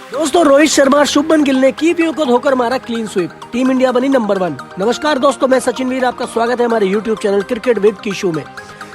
दोस्तों, रोहित शर्मा और शुभमन गिल ने कीपियों को धोकर मारा क्लीन स्वीप। टीम इंडिया बनी नंबर 1। नमस्कार दोस्तों, मैं सचिन वीर, आपका स्वागत है हमारे यूट्यूब चैनल क्रिकेट विद किशो में।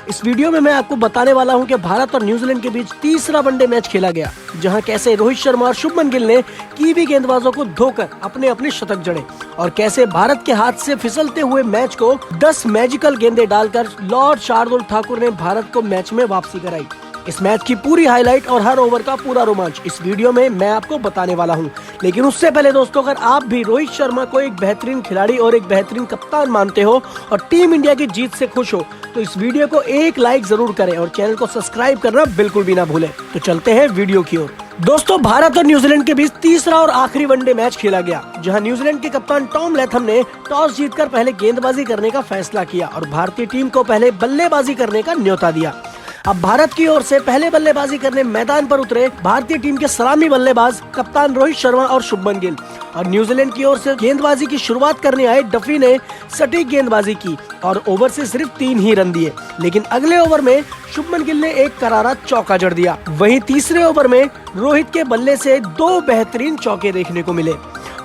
इस वीडियो में मैं आपको बताने वाला हूं कि भारत और न्यूजीलैंड के बीच तीसरा वनडे मैच खेला गया, जहां कैसे रोहित शर्मा और शुभमन गिल ने कीवी गेंदबाजों को धोकर अपने अपने शतक जड़े और कैसे भारत के हाथ से फिसलते हुए मैच को 10 मैजिकल गेंदें डालकर लॉर्ड शार्दुल ठाकुर ने भारत को मैच में वापसी कराई। इस मैच की पूरी हाईलाइट और हर ओवर का पूरा रोमांच इस वीडियो में मैं आपको बताने वाला हूं। लेकिन उससे पहले दोस्तों, अगर आप भी रोहित शर्मा को एक बेहतरीन खिलाड़ी और एक बेहतरीन कप्तान मानते हो और टीम इंडिया की जीत से खुश हो, तो इस वीडियो को एक लाइक जरूर करें और चैनल को सब्सक्राइब करना बिल्कुल भी ना भूलें। तो चलते हैं वीडियो की ओर। दोस्तों, भारत और न्यूजीलैंड के बीच तीसरा और आखिरी वनडे मैच खेला गया, जहां न्यूजीलैंड के कप्तान टॉम लैथम ने टॉस जीतकर पहले गेंदबाजी करने का फैसला किया और भारतीय टीम को पहले बल्लेबाजी करने का न्योता दिया। अब भारत की ओर से पहले बल्लेबाजी करने मैदान पर उतरे भारतीय टीम के सलामी बल्लेबाज कप्तान रोहित शर्मा और शुभमन गिल, और न्यूजीलैंड की ओर से गेंदबाजी की शुरुआत करने आए डफी ने सटीक गेंदबाजी की और ओवर से सिर्फ 3 ही रन दिए। लेकिन अगले ओवर में शुभमन गिल ने एक करारा चौका जड़ दिया। वहीं तीसरे ओवर में रोहित के बल्ले से 2 बेहतरीन चौके देखने को मिले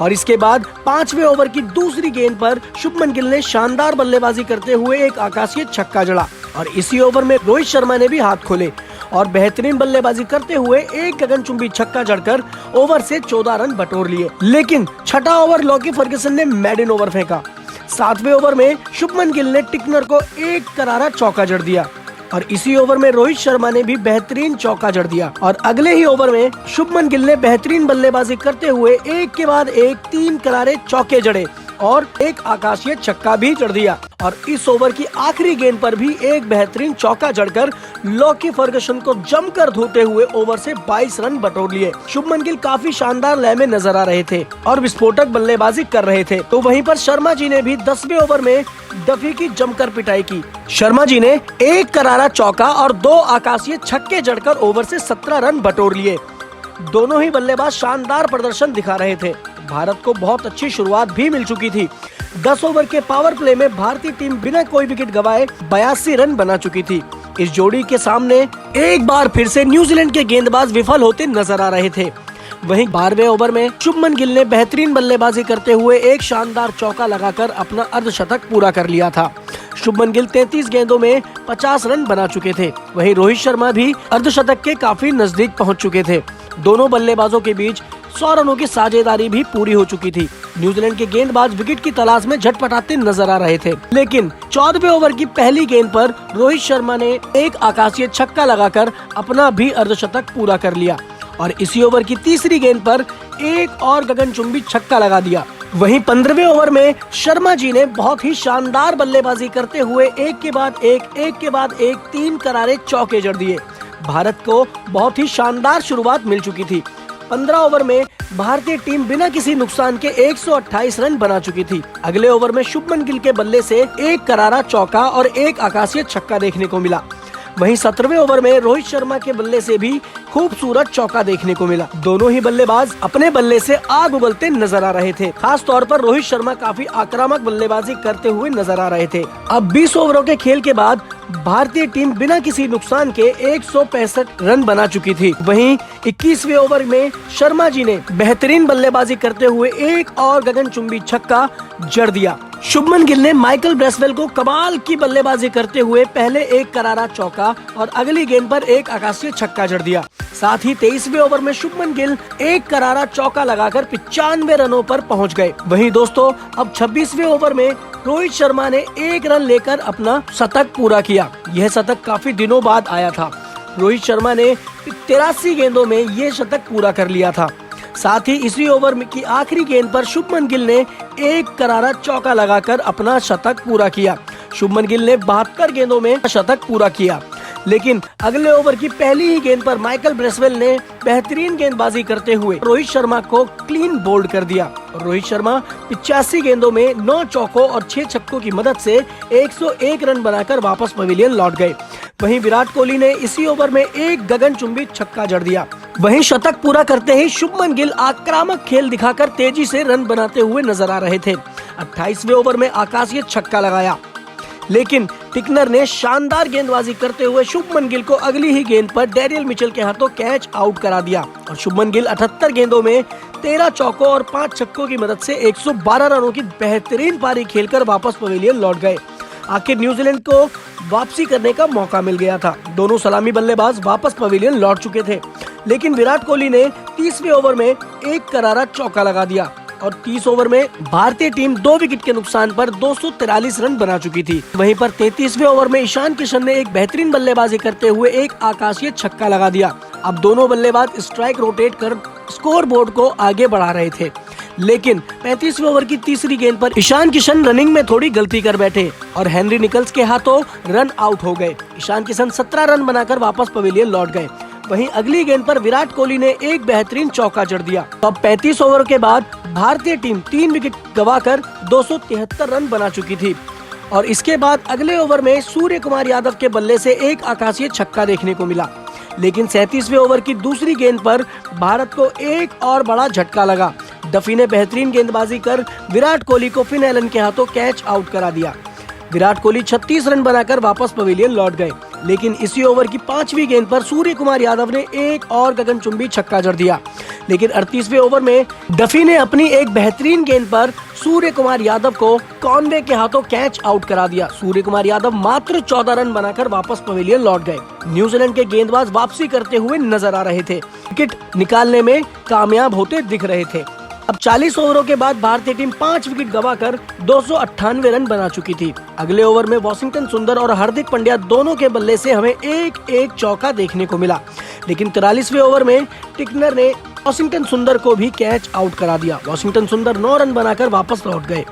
और इसके बाद 5वें ओवर की दूसरी गेंद पर शुभमन गिल ने शानदार बल्लेबाजी करते हुए एक आकाशीय छक्का जड़ा और इसी ओवर में रोहित शर्मा ने भी हाथ खोले और बेहतरीन बल्लेबाजी करते हुए एक गगनचुंबी छक्का जड़कर ओवर से 14 रन बटोर लिए। लेकिन छठा ओवर लॉकी फर्ग्यूसन ने मेडन ओवर फेंका। 7वें ओवर में शुभमन गिल ने टिकनर को एक करारा चौका जड़ दिया और इसी ओवर में रोहित शर्मा ने भी बेहतरीन चौका जड़ दिया और अगले ही ओवर में शुभमन गिल ने बेहतरीन बल्लेबाजी करते हुए एक के बाद एक 3 करारे चौके जड़े और एक आकाशीय छक्का भी जड़ दिया और इस ओवर की आखिरी गेंद पर भी एक बेहतरीन चौका जड़कर लॉकी फर्ग्यूसन को जमकर धोते हुए ओवर से 22 रन बटोर लिए। शुभमन गिल काफी शानदार लय में नजर आ रहे थे और विस्फोटक बल्लेबाजी कर रहे थे। तो वहीं पर शर्मा जी ने भी 10वें ओवर में डफी की जमकर पिटाई की। शर्मा जी ने एक करारा चौका और 2 आकाशीय छक्के जड़कर ओवर से 17 रन बटोर लिए। दोनों ही बल्लेबाज शानदार प्रदर्शन दिखा रहे थे। भारत को बहुत अच्छी शुरुआत भी मिल चुकी थी। 10 ओवर के पावर प्ले में भारतीय टीम बिना कोई विकेट गंवाए 82 रन बना चुकी थी। इस जोड़ी के सामने एक बार फिर से न्यूजीलैंड के गेंदबाज विफल होते नजर आ रहे थे। वहीं 12वें ओवर में शुभमन गिल ने बेहतरीन बल्लेबाजी करते हुए एक शानदार चौका लगाकर अपना अर्धशतक पूरा कर लिया था। शुभमन गिल 33 गेंदों में 50 रन बना चुके थे। वहीं रोहित शर्मा भी अर्धशतक के काफी नजदीक पहुंच चुके थे। दोनों बल्लेबाजों के बीच 100 रनों की साझेदारी भी पूरी हो चुकी थी। न्यूजीलैंड के गेंदबाज विकेट की तलाश में झटपटाते नजर आ रहे थे। लेकिन 14वें ओवर की पहली गेंद पर रोहित शर्मा ने एक आकाशीय छक्का लगाकर अपना भी अर्धशतक पूरा कर लिया और इसी ओवर की तीसरी गेंद पर एक और गगनचुंबी छक्का लगा दिया। वहीं 15वें ओवर में शर्मा जी ने बहुत ही शानदार बल्लेबाजी करते हुए एक के बाद एक 3 करारे चौके जड़ दिए। भारत को बहुत ही शानदार शुरुआत मिल चुकी थी। 15 ओवर में भारतीय टीम बिना किसी नुकसान के 128 रन बना चुकी थी। अगले ओवर में शुभमन गिल के बल्ले से एक करारा चौका और एक आकाशीय छक्का देखने को मिला। वहीं 17वें ओवर में रोहित शर्मा के बल्ले से भी खूबसूरत चौका देखने को मिला। दोनों ही बल्लेबाज अपने बल्ले से आग उगलते नजर आ रहे थे। खास तौर पर रोहित शर्मा काफी आक्रामक बल्लेबाजी करते हुए नजर आ रहे थे। अब 20 ओवरों के खेल के बाद भारतीय टीम बिना किसी नुकसान के 165 रन बना चुकी थी। वहीं 21वें ओवर में शर्मा जी ने बेहतरीन बल्लेबाजी करते हुए एक और गगनचुंबी छक्का जड़ दिया। शुभमन गिल ने माइकल ब्रेसवेल को कमाल की बल्लेबाजी करते हुए पहले एक करारा चौका और अगली गेंद पर एक आकाशीय छक्का जड़ दिया। साथ ही 23वें ओवर में शुभमन गिल एक करारा चौका लगाकर 95 रनों पर पहुंच गए। वहीं दोस्तों, अब 26वें ओवर में रोहित शर्मा ने 1 रन लेकर अपना शतक पूरा किया। यह शतक काफी दिनों बाद आया था। रोहित शर्मा ने 83 गेंदों में ये शतक पूरा कर लिया था। साथ ही इसी ओवर की आखिरी गेंद पर शुभमन गिल ने एक करारा चौका लगाकर अपना शतक पूरा किया। शुभमन गिल ने 72 गेंदों में शतक पूरा किया। लेकिन अगले ओवर की पहली ही गेंद पर माइकल ब्रेसवेल ने बेहतरीन गेंदबाजी करते हुए रोहित शर्मा को क्लीन बोल्ड कर दिया। रोहित शर्मा 85 गेंदों में 9 चौकों और 6 छक्कों की मदद से 101 रन बनाकर वापस पवेलियन लौट गए। वहीं विराट कोहली ने इसी ओवर में एक गगनचुंबी छक्का जड़ दिया। वहीं शतक पूरा करते ही शुभमन गिल आक्रामक खेल दिखाकर तेजी से रन बनाते हुए नजर आ रहे थे। 28वें ओवर में आकाशीय छक्का लगाया, लेकिन टिकनर ने शानदार गेंदबाजी करते हुए शुभमन गिल को अगली ही गेंद पर डेरियल मिचेल के हाथों कैच आउट करा दिया और शुभमन गिल 78 गेंदों में 13 चौकों और 5 छक्कों की मदद से 112 रनों की बेहतरीन पारी खेलकर वापस पवेलियन लौट गए। आखिर न्यूजीलैंड को वापसी करने का मौका मिल गया था। दोनों सलामी बल्लेबाज वापस पवेलियन लौट चुके थे, लेकिन विराट कोहली ने 30वें ओवर में एक करारा चौका लगा दिया और 30 ओवर में भारतीय टीम 2 विकेट के नुकसान पर 243 रन बना चुकी थी। वहीं पर 33वें ओवर में ईशान किशन ने एक बेहतरीन बल्लेबाजी करते हुए एक आकाशीय छक्का लगा दिया। अब दोनों बल्लेबाज स्ट्राइक रोटेट कर स्कोर बोर्ड को आगे बढ़ा रहे थे, लेकिन 35वें ओवर की तीसरी गेंद पर ईशान किशन रनिंग में थोड़ी गलती कर बैठे और हेनरी निकल्स के हाथों रन आउट हो गए। ईशान किशन 17 रन बनाकर वापस पवेलियन लौट गए। वहीं अगली गेंद पर विराट कोहली ने एक बेहतरीन चौका जड़ दिया। तो अब 35 ओवर के बाद भारतीय टीम 3 विकेट गंवाकर 273 रन बना चुकी थी और इसके बाद अगले ओवर में सूर्य कुमार यादव के बल्ले से एक आकाशीय छक्का देखने को मिला, लेकिन 37वें ओवर की दूसरी गेंद पर भारत को एक और बड़ा झटका लगा। डफी ने बेहतरीन गेंदबाजी कर विराट कोहली को फिन एलन के हाथों कैच आउट करा दिया। विराट कोहली 36 रन बनाकर वापस पवेलियन लौट गए, लेकिन इसी ओवर की 5वीं गेंद पर सूर्य कुमार यादव ने एक और गगनचुंबी छक्का जड़ दिया, लेकिन 38वें ओवर में डफी ने अपनी एक बेहतरीन गेंद पर सूर्य कुमार यादव को कॉनवे के हाथों कैच आउट करा दिया। सूर्य कुमार यादव मात्र 14 रन बनाकर वापस पवेलियन लौट गए। न्यूजीलैंड के गेंदबाज वापसी करते हुए नजर आ रहे थे, विकेट निकालने में कामयाब होते दिख रहे थे। अब 40 ओवरों के बाद भारतीय टीम 5 विकेट गंवाकर 298 रन बना चुकी थी। अगले ओवर में वॉशिंगटन सुंदर और हार्दिक पांड्या दोनों के बल्ले से हमें एक चौका देखने को मिला, लेकिन 43वें ओवर में टिकनर ने वॉशिंगटन सुंदर को भी कैच आउट करा दिया। वॉशिंगटन सुंदर 9 रन बनाकर वापस लौट गए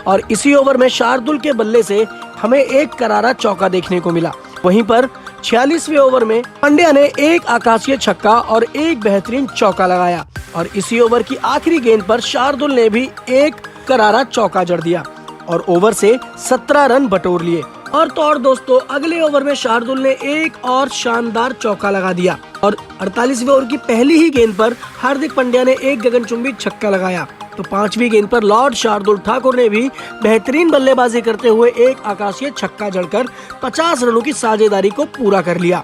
और इसी ओवर में शार्दुल के बल्ले से हमें एक करारा चौका देखने को मिला। वहीं पर 46वें ओवर में पांड्या ने एक आकाशीय छक्का और एक बेहतरीन चौका लगाया और इसी ओवर की आखिरी गेंद पर शार्दुल ने भी एक करारा चौका जड़ दिया और ओवर से 17 रन बटोर लिए। और तो और दोस्तों, अगले ओवर में शार्दुल ने एक और शानदार चौका लगा दिया और 48वें ओवर की पहली ही गेंद पर हार्दिक पांड्या ने एक गगनचुंबी छक्का लगाया। तो 5वीं गेंद पर लॉर्ड शार्दुल ठाकुर ने भी बेहतरीन बल्लेबाजी करते हुए एक आकाशीय छक्का जड़कर 50 रनों की साझेदारी को पूरा कर लिया।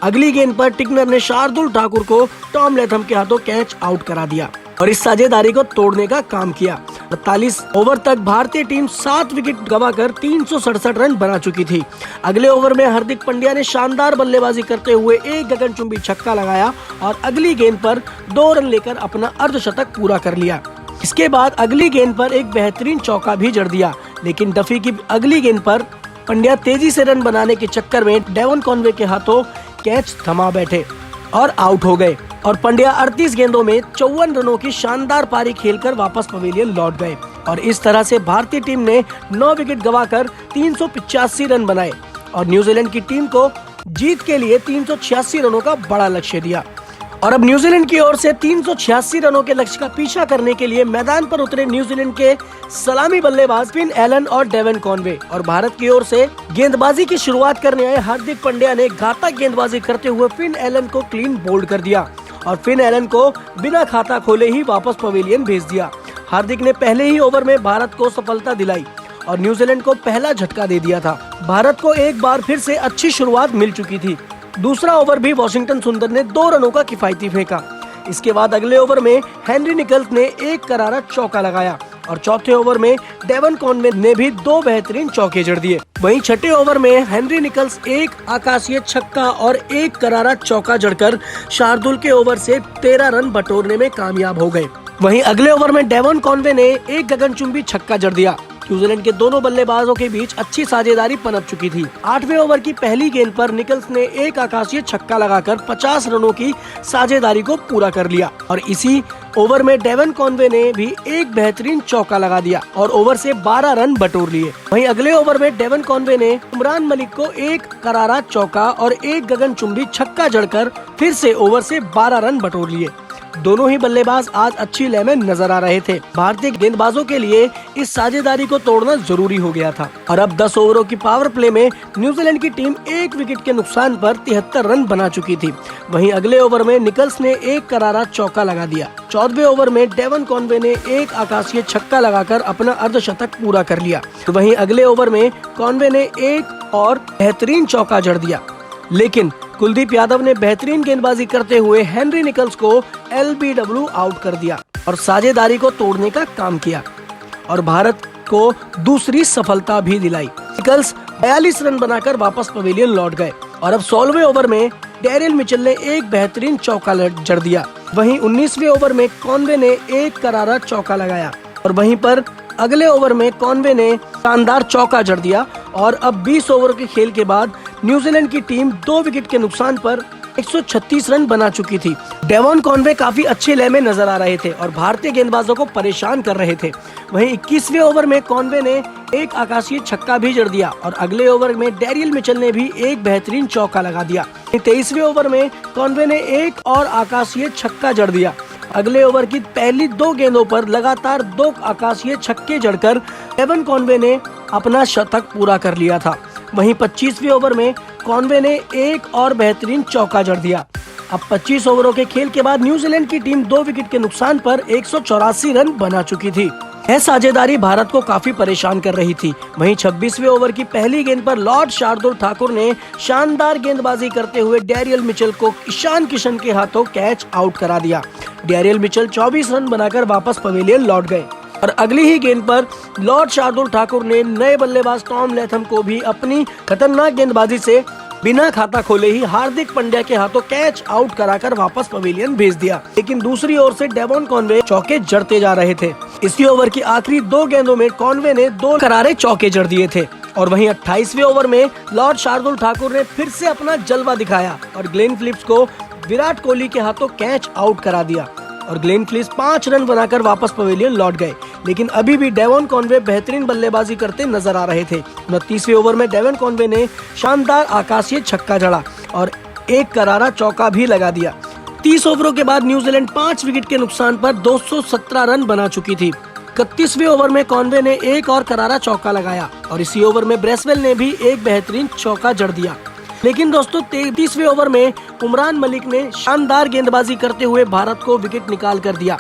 अगली गेंद पर टिकनर ने शार्दुल ठाकुर को टॉम लेथम के हाथों कैच आउट करा दिया और इस साझेदारी को तोड़ने का काम किया। 48 ओवर तक भारतीय टीम 7 विकेट गंवाकर 367 रन बना चुकी थी। अगले ओवर में हार्दिक पांड्या ने शानदार बल्लेबाजी करते हुए एक गगनचुंबी छक्का लगाया और अगली गेंद पर 2 रन लेकर अपना अर्धशतक पूरा कर लिया। इसके बाद अगली गेंद पर एक बेहतरीन चौका भी जड़ दिया, लेकिन डफी की अगली गेंद पर पांड्या तेजी से रन बनाने के चक्कर में डेवन कॉनवे के हाथों कैच थमा बैठे और आउट हो गए और पांड्या 38 गेंदों में 54 रनों की शानदार पारी खेलकर वापस पवेलियन लौट गए और इस तरह से भारतीय टीम ने 9 विकेट गंवाकर 385 रन बनाए और न्यूजीलैंड की टीम को जीत के लिए 386 रनों का बड़ा लक्ष्य दिया। और अब न्यूजीलैंड की ओर से 386 रनों के लक्ष्य का पीछा करने के लिए मैदान पर उतरे न्यूजीलैंड के सलामी बल्लेबाज फिन एलन और डेवन कॉनवे और भारत की ओर से गेंदबाजी की शुरुआत करने आए हार्दिक पांड्या ने घातक गेंदबाजी करते हुए फिन एलन को क्लीन बोल्ड कर दिया और फिन एलन को बिना खाता खोले ही वापस पवेलियन भेज दिया। हार्दिक ने पहले ही ओवर में भारत को सफलता दिलाई और न्यूजीलैंड को पहला झटका दे दिया था। भारत को एक बार फिर से अच्छी शुरुआत मिल चुकी थी। दूसरा ओवर भी वॉशिंगटन सुंदर ने 2 रनों का किफायती फेंका। इसके बाद अगले ओवर में हेनरी निकल्स ने एक करारा चौका लगाया और चौथे ओवर में डेवन कॉनवे ने भी 2 बेहतरीन चौके जड़ दिए। वहीं छठे ओवर में हेनरी निकल्स एक आकाशीय छक्का और एक करारा चौका जड़कर शार्दुल के ओवर से 13 रन बटोरने में कामयाब हो गए। वहीं अगले ओवर में डेवन कॉनवे ने एक गगनचुंबी छक्का जड़ दिया। न्यूजीलैंड के दोनों बल्लेबाजों के बीच अच्छी साझेदारी पनप चुकी थी। 8वें ओवर की पहली गेंद पर निकल्स ने एक आकाशीय छक्का लगाकर 50 रनों की साझेदारी को पूरा कर लिया और इसी ओवर में डेवन कॉनवे ने भी एक बेहतरीन चौका लगा दिया और ओवर से 12 रन बटोर लिए। वहीं अगले ओवर में डेवन कॉनवे ने उमरान मलिक को एक करारा चौका और एक गगनचुंबी छक्का जड़कर फिर से ओवर से 12 रन बटोर लिए। दोनों ही बल्लेबाज आज अच्छी लय में नजर आ रहे थे। भारतीय गेंदबाजों के लिए इस साझेदारी को तोड़ना जरूरी हो गया था और अब 10 ओवरों की पावर प्ले में न्यूजीलैंड की टीम 1 विकेट के नुकसान पर 73 रन बना चुकी थी। वहीं अगले ओवर में निकल्स ने एक करारा चौका लगा दिया। 14वें ओवर में डेवन कॉनवे ने एक आकाशीय छक्का लगाकर अपना अर्धशतक पूरा कर लिया। वहीं अगले ओवर में कॉनवे ने एक और बेहतरीन चौका जड़ दिया, लेकिन कुलदीप यादव ने बेहतरीन गेंदबाजी करते हुए हेनरी निकल्स को LBW आउट कर दिया और साझेदारी को तोड़ने का काम किया और भारत को दूसरी सफलता भी दिलाई। निकल्स 42 रन बनाकर वापस पवेलियन लौट गए और अब 16वें ओवर में डेरियल मिचेल ने एक बेहतरीन चौका जड़ दिया। वहीं 19वें ओवर में कॉनवे ने एक करारा चौका लगाया और वहीं पर अगले ओवर में कॉनवे ने शानदार चौका जड़ दिया और अब 20 ओवर के खेल के बाद न्यूजीलैंड की टीम 2 विकेट के नुकसान पर 136 रन बना चुकी थी। डेवन कॉनवे काफी अच्छे लय में नजर आ रहे थे और भारतीय गेंदबाजों को परेशान कर रहे थे। वहीं 21वें ओवर में कॉनवे ने एक आकाशीय छक्का भी जड़ दिया और अगले ओवर में डेरियल मिचेल ने भी एक बेहतरीन चौका लगा दिया। 23वें ओवर में कॉनवे ने एक और आकाशीय छक्का जड़ दिया। अगले ओवर की पहली 2 गेंदों पर लगातार 2 आकाशीय छक्के जड़कर डेवन कॉनवे ने अपना शतक पूरा कर लिया था। वहीं 25वें ओवर में कॉनवे ने एक और बेहतरीन चौका जड़ दिया। अब 25 ओवरों के खेल के बाद न्यूजीलैंड की टीम 2 विकेट के नुकसान पर 184 रन बना चुकी थी। यह साझेदारी भारत को काफी परेशान कर रही थी। वहीं 26वें ओवर की पहली गेंद पर लॉर्ड शार्दुल ठाकुर ने शानदार गेंदबाजी करते हुए डेरियल मिचेल को ईशान किशन के हाथों कैच आउट करा दिया। डेरियल मिचेल 24 रन बनाकर वापस पवेलियन लौट गए और अगली ही गेंद पर लॉर्ड शार्दुल ठाकुर ने नए बल्लेबाज टॉम लैथम को भी अपनी खतरनाक गेंदबाजी से बिना खाता खोले ही हार्दिक पांड्या के हाथों कैच आउट कराकर वापस पवेलियन भेज दिया। लेकिन दूसरी ओर से डेवन कॉनवे चौके जड़ते जा रहे थे। इसी ओवर की आखिरी 2 गेंदों में कॉनवे ने 2 करारे चौके जड़ दिए थे और वहीं 28वें ओवर में लॉर्ड शार्दुल ठाकुर ने फिर से अपना जलवा दिखाया और ग्लेन फिलिप्स को विराट कोहली के हाथों कैच आउट करा दिया और ग्लेन फिलिप्स 5 रन बनाकर वापस पवेलियन लौट गए। लेकिन अभी भी डेवन कॉनवे बेहतरीन बल्लेबाजी करते नजर आ रहे थे। 29वें ओवर में डेवन कॉनवे ने शानदार आकाशीय छक्का जड़ा और एक करारा चौका भी लगा दिया। 30 ओवरों के बाद न्यूजीलैंड 5 विकेट के नुकसान पर 217 रन बना चुकी थी। 31वें ओवर में कॉनवे ने एक और करारा चौका लगाया और इसी ओवर में ब्रेसवेल ने भी एक बेहतरीन चौका जड़ दिया। लेकिन दोस्तों 33वें ओवर में उमरान मलिक ने शानदार गेंदबाजी करते हुए भारत को विकेट निकाल कर दिया,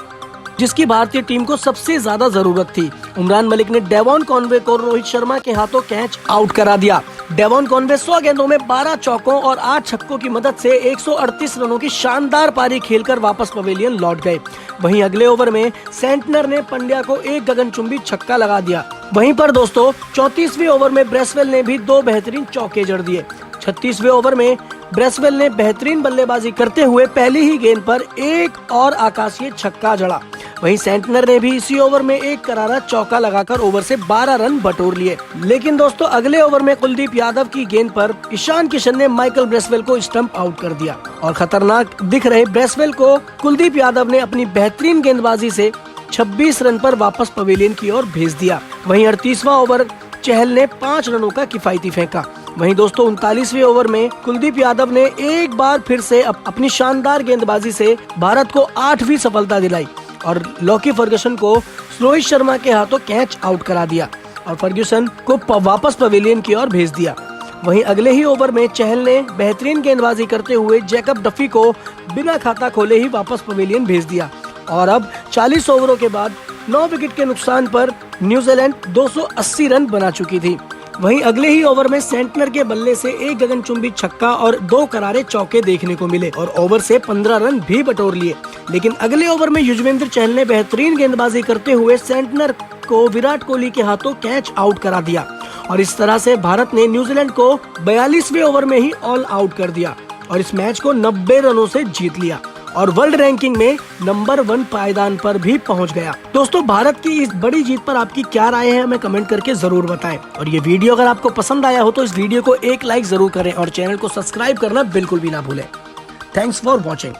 जिसकी भारतीय टीम को सबसे ज्यादा जरूरत थी। उमरान मलिक ने डेवन कॉनवे को रोहित शर्मा के हाथों कैच आउट करा दिया। डेवन कॉनवे 100 गेंदों में 12 चौकों और 8 छक्कों की मदद से 138 रनों की शानदार पारी खेलकर वापस पवेलियन लौट गए। वहीं अगले ओवर में सेंटनर ने पंड्या को एक गगनचुंबी छक्का लगा दिया। वहीं पर दोस्तों 34वें ओवर में ब्रेसवेल ने भी 2 बेहतरीन चौके जड़ दिए। 36वें ओवर में ब्रेसवेल ने बेहतरीन बल्लेबाजी करते हुए पहली ही गेंद पर एक और आकाशीय छक्का जड़ा। वहीं सेंटनर ने भी इसी ओवर में एक करारा चौका लगाकर ओवर से 12 रन बटोर लिए। लेकिन दोस्तों अगले ओवर में कुलदीप यादव की गेंद पर ईशान किशन ने माइकल ब्रेसवेल को स्टंप आउट कर दिया और खतरनाक दिख रहे ब्रेसवेल को कुलदीप यादव ने अपनी बेहतरीन गेंदबाजी से 26 रन पर वापस पवेलियन की ओर भेज दिया। वहीं 38वां ओवर चहल ने 5 रनों का किफायती फेंका। वहीं दोस्तों 39वें ओवर में कुलदीप यादव ने एक बार फिर से अपनी शानदार गेंदबाजी से भारत को 8वीं सफलता दिलाई और लॉकी फर्ग्यूसन को रोहित शर्मा के हाथों कैच आउट करा दिया और फर्ग्यूसन को वापस पवेलियन की ओर भेज दिया। वहीं अगले ही ओवर में चहल ने बेहतरीन गेंदबाजी करते हुए जैकब डफी को बिना खाता खोले ही वापस पवेलियन भेज दिया और अब 40 ओवरों के बाद 9 विकेट के नुकसान पर न्यूजीलैंड 280 रन बना चुकी थी। वहीं अगले ही ओवर में सेंटनर के बल्ले से एक गगनचुंबी छक्का और 2 करारे चौके देखने को मिले और ओवर से 15 रन भी बटोर लिए। लेकिन अगले ओवर में युजवेंद्र चहल ने बेहतरीन गेंदबाजी करते हुए सेंटनर को विराट कोहली के हाथों कैच आउट करा दिया और इस तरह से भारत ने न्यूजीलैंड को 42वें ओवर में ही ऑल आउट कर दिया और इस मैच को 90 रनों से जीत लिया और वर्ल्ड रैंकिंग में नंबर 1 पायदान पर भी पहुंच गया। दोस्तों भारत की इस बड़ी जीत पर आपकी क्या राय है हमें कमेंट करके जरूर बताएं और ये वीडियो अगर आपको पसंद आया हो तो इस वीडियो को एक लाइक जरूर करें और चैनल को सब्सक्राइब करना बिल्कुल भी ना भूलें। Thanks for watching.